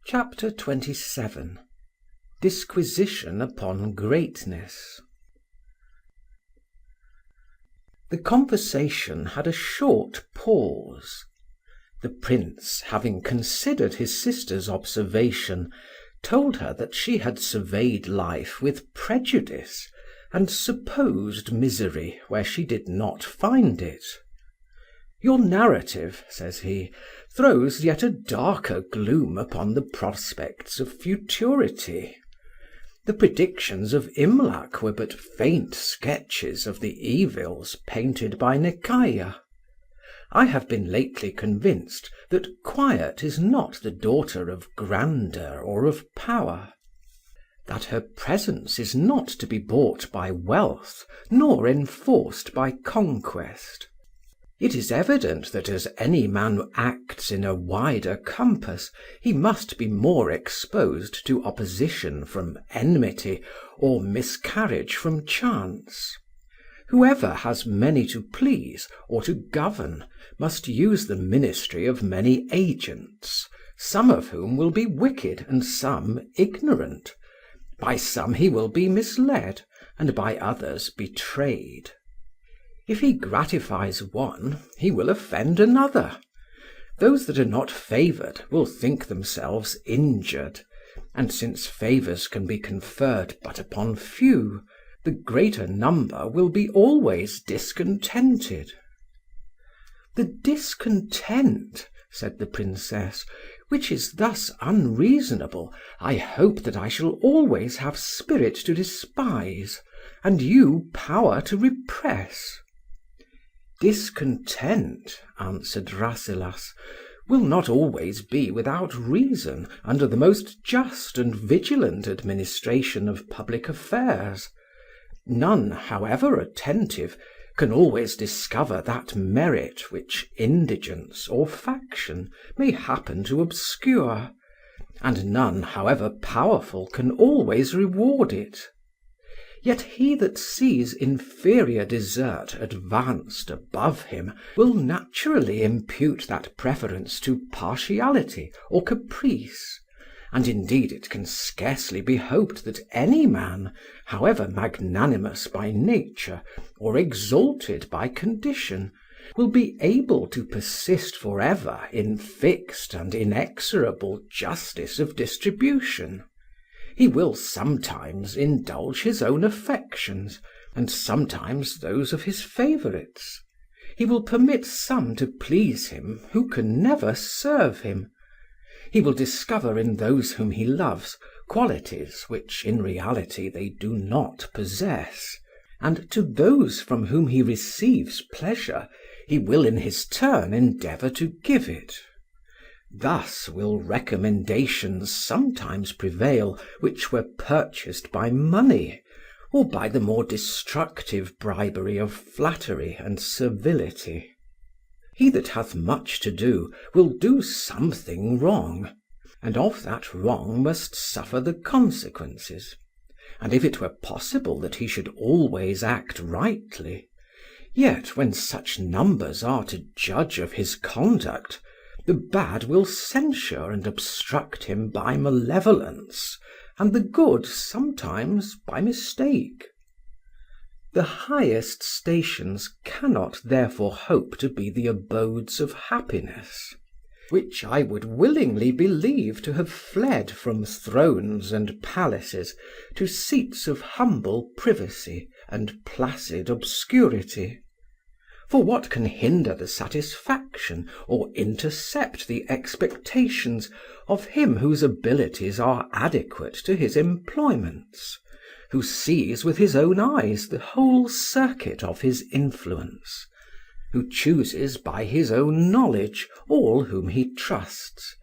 Chapter 27. Disquisition upon Greatness. The conversation had a short pause. The prince, having considered his sister's observation, told her that she had surveyed life with prejudice and supposed misery where she did not find it. "Your narrative," says he, "throws yet a darker gloom upon the prospects of futurity. The predictions of Imlac were but faint sketches of the evils painted by Necaia. I have been lately convinced that quiet is not the daughter of grandeur or of power, that her presence is not to be bought by wealth nor enforced by conquest. It is evident that as any man acts in a wider compass, he must be more exposed to opposition from enmity or miscarriage from chance. Whoever has many to please or to govern must use the ministry of many agents, some of whom will be wicked and some ignorant. By some he will be misled, and by others betrayed. If he gratifies one, he will offend another. Those that are not favoured will think themselves injured, and since favours can be conferred but upon few, the greater number will be always discontented." "The discontent," said the Princess, "which is thus unreasonable, I hope that I shall always have spirit to despise, and you power to repress." "Discontent," answered Rasselas, "will not always be without reason under the most just and vigilant administration of public affairs. None, however attentive, can always discover that merit which indigence or faction may happen to obscure, and none, however powerful, can always reward it. Yet he that sees inferior desert advanced above him will naturally impute that preference to partiality or caprice, and indeed it can scarcely be hoped that any man, however magnanimous by nature or exalted by condition, will be able to persist forever in fixed and inexorable justice of distribution. He will sometimes indulge his own affections, and sometimes those of his favourites. He will permit some to please him who can never serve him. He will discover in those whom he loves qualities which in reality they do not possess, and to those from whom he receives pleasure he will in his turn endeavour to give it. Thus will recommendations sometimes prevail which were purchased by money, or by the more destructive bribery of flattery and servility. He that hath much to do will do something wrong, and of that wrong must suffer the consequences. And if it were possible that he should always act rightly, yet when such numbers are to judge of his conduct, the bad will censure and obstruct him by malevolence, and the good sometimes by mistake. The highest stations cannot therefore hope to be the abodes of happiness, which I would willingly believe to have fled from thrones and palaces to seats of humble privacy and placid obscurity. For what can hinder the satisfaction or intercept the expectations of him whose abilities are adequate to his employments, who sees with his own eyes the whole circuit of his influence, who chooses by his own knowledge all whom he trusts,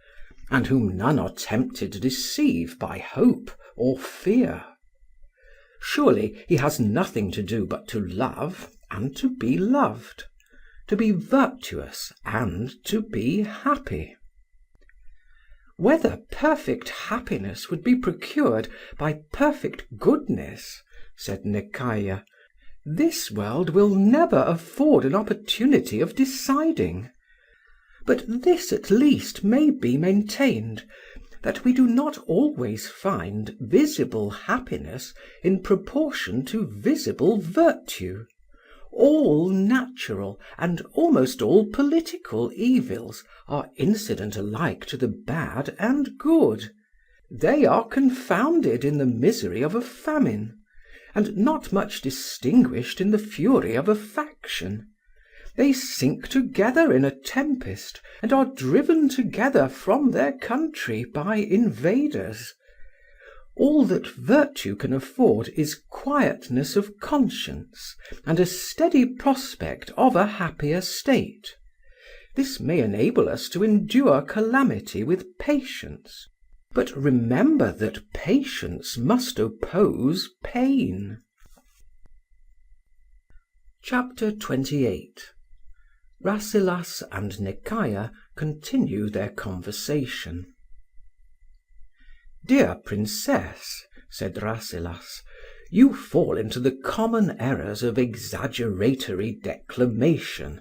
and whom none are tempted to deceive by hope or fear? Surely he has nothing to do but to love and to be loved, to be virtuous and to be happy. Whether perfect happiness would be procured by perfect goodness, said Necaia, this world will never afford an opportunity of deciding. But this at least may be maintained, that we do not always find visible happiness in proportion to visible virtue. All natural and almost all political evils are incident alike to the bad and good. They are confounded in the misery of a famine, and not much distinguished in the fury of a faction. They sink together in a tempest, and are driven together from their country by invaders. All that virtue can afford is quietness of conscience and a steady prospect of a happier state. This may enable us to endure calamity with patience, but remember that patience must oppose pain. Chapter 28. Rasselas and Nekayah continue their conversation. "Dear Princess," said Rasselas, "you fall into the common errors of exaggeratory declamation,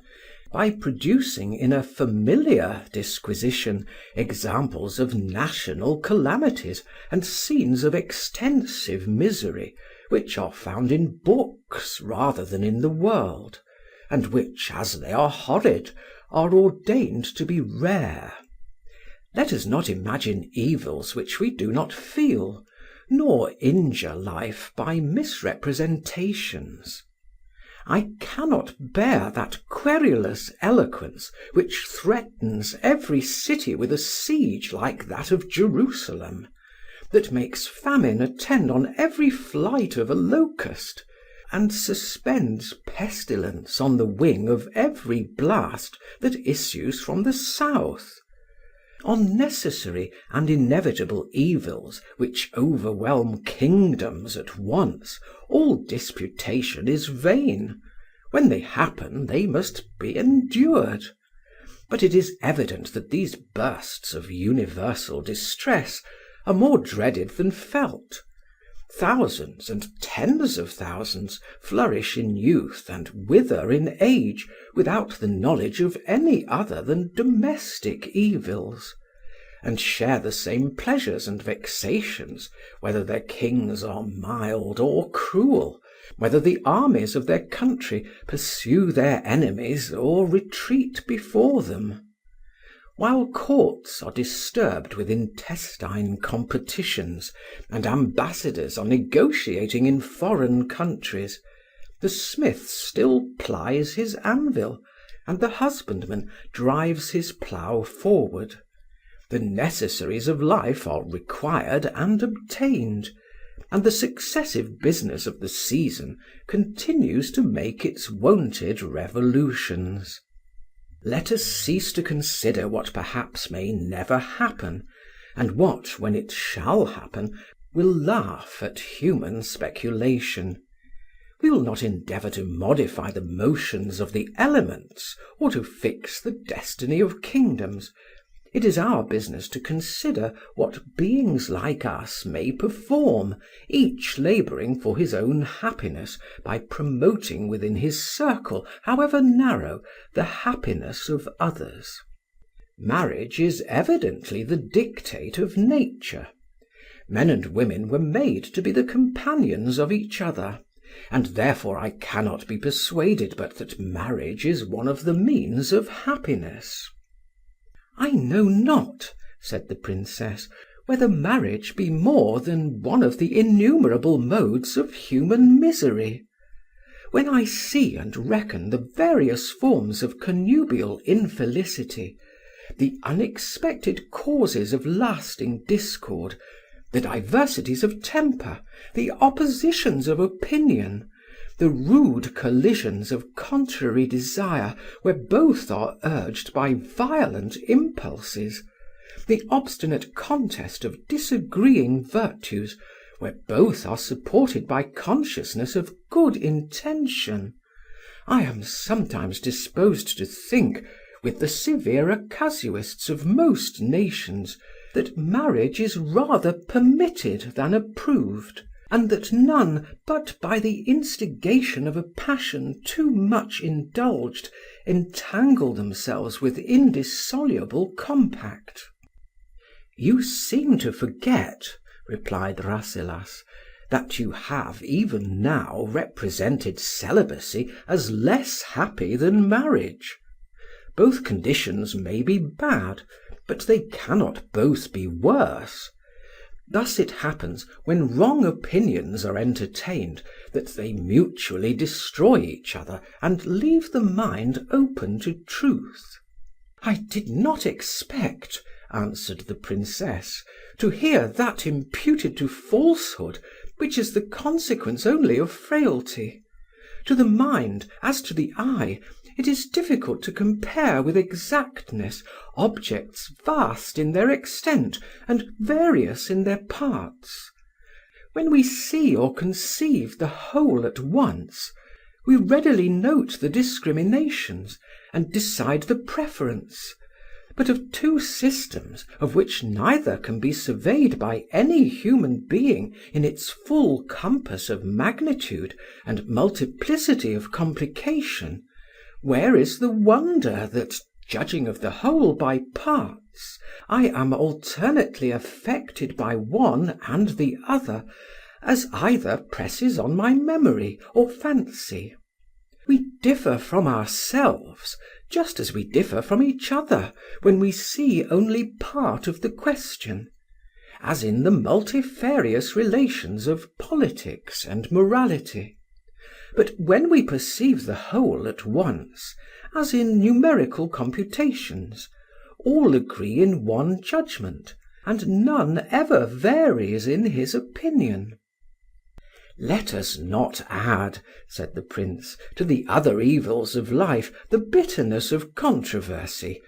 by producing in a familiar disquisition examples of national calamities and scenes of extensive misery, which are found in books rather than in the world, and which, as they are horrid, are ordained to be rare. Let us not imagine evils which we do not feel, nor injure life by misrepresentations. I cannot bear that querulous eloquence which threatens every city with a siege like that of Jerusalem, that makes famine attend on every flight of a locust, and suspends pestilence on the wing of every blast that issues from the south. On necessary and inevitable evils which overwhelm kingdoms at once, all disputation is vain. When they happen, they must be endured. But it is evident that these bursts of universal distress are more dreaded than felt. Thousands and tens of thousands flourish in youth and wither in age without the knowledge of any other than domestic evils, and share the same pleasures and vexations, whether their kings are mild or cruel, whether the armies of their country pursue their enemies or retreat before them. While courts are disturbed with intestine competitions, and ambassadors are negotiating in foreign countries, the smith still plies his anvil, and the husbandman drives his plough forward. The necessaries of life are required and obtained, and the successive business of the season continues to make its wonted revolutions. Let us cease to consider what perhaps may never happen, and what, when it shall happen, will laugh at human speculation. We will not endeavour to modify the motions of the elements, or to fix the destiny of kingdoms. It is our business to consider what beings like us may perform, each labouring for his own happiness by promoting within his circle, however narrow, the happiness of others. Marriage is evidently the dictate of nature. Men and women were made to be the companions of each other, and therefore I cannot be persuaded but that marriage is one of the means of happiness." "I know not," said the Princess, "whether marriage be more than one of the innumerable modes of human misery. When I see and reckon the various forms of connubial infelicity, the unexpected causes of lasting discord, the diversities of temper, the oppositions of opinion, the rude collisions of contrary desire where both are urged by violent impulses, the obstinate contest of disagreeing virtues where both are supported by consciousness of good intention, I am sometimes disposed to think, with the severer casuists of most nations, that marriage is rather permitted than approved, and that none but by the instigation of a passion too much indulged entangle themselves with indissoluble compact. You seem to forget, replied Rasselas, that you have even now represented celibacy as less happy than marriage. Both conditions may be bad, but they cannot both be worse. Thus it happens, when wrong opinions are entertained, that they mutually destroy each other and leave the mind open to truth. I did not expect, answered the Princess, to hear that imputed to falsehood, which is the consequence only of frailty. To the mind, as to the eye, it is difficult to compare with exactness objects vast in their extent and various in their parts. When we see or conceive the whole at once, we readily note the discriminations and decide the preference. But of two systems, of which neither can be surveyed by any human being in its full compass of magnitude and multiplicity of complication, where is the wonder that, judging of the whole by parts, I am alternately affected by one and the other, as either presses on my memory or fancy? We differ from ourselves, just as we differ from each other when we see only part of the question, as in the multifarious relations of politics and morality. But when we perceive the whole at once, as in numerical computations, all agree in one judgment, and none ever varies in his opinion. Let us not add, said the Prince, to the other evils of life the bitterness of controversy,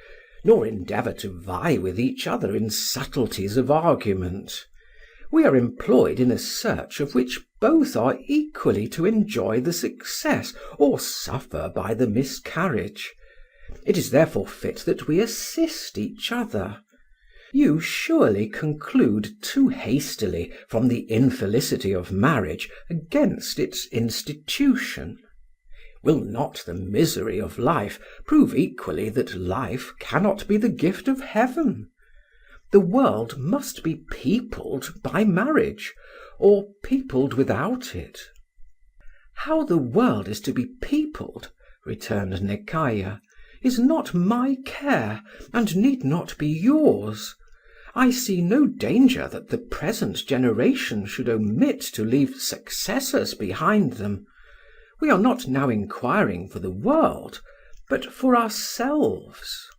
nor endeavour to vie with each other in subtleties of argument. We are employed in a search of which both are equally to enjoy the success or suffer by the miscarriage. It is therefore fit that we assist each other. You surely conclude too hastily from the infelicity of marriage against its institution. Will not the misery of life prove equally that life cannot be the gift of heaven? The world must be peopled by marriage, or peopled without it. How the world is to be peopled, returned Nekayah, is not my care, and need not be yours. I see no danger that the present generation should omit to leave successors behind them. We are not now inquiring for the world, but for ourselves.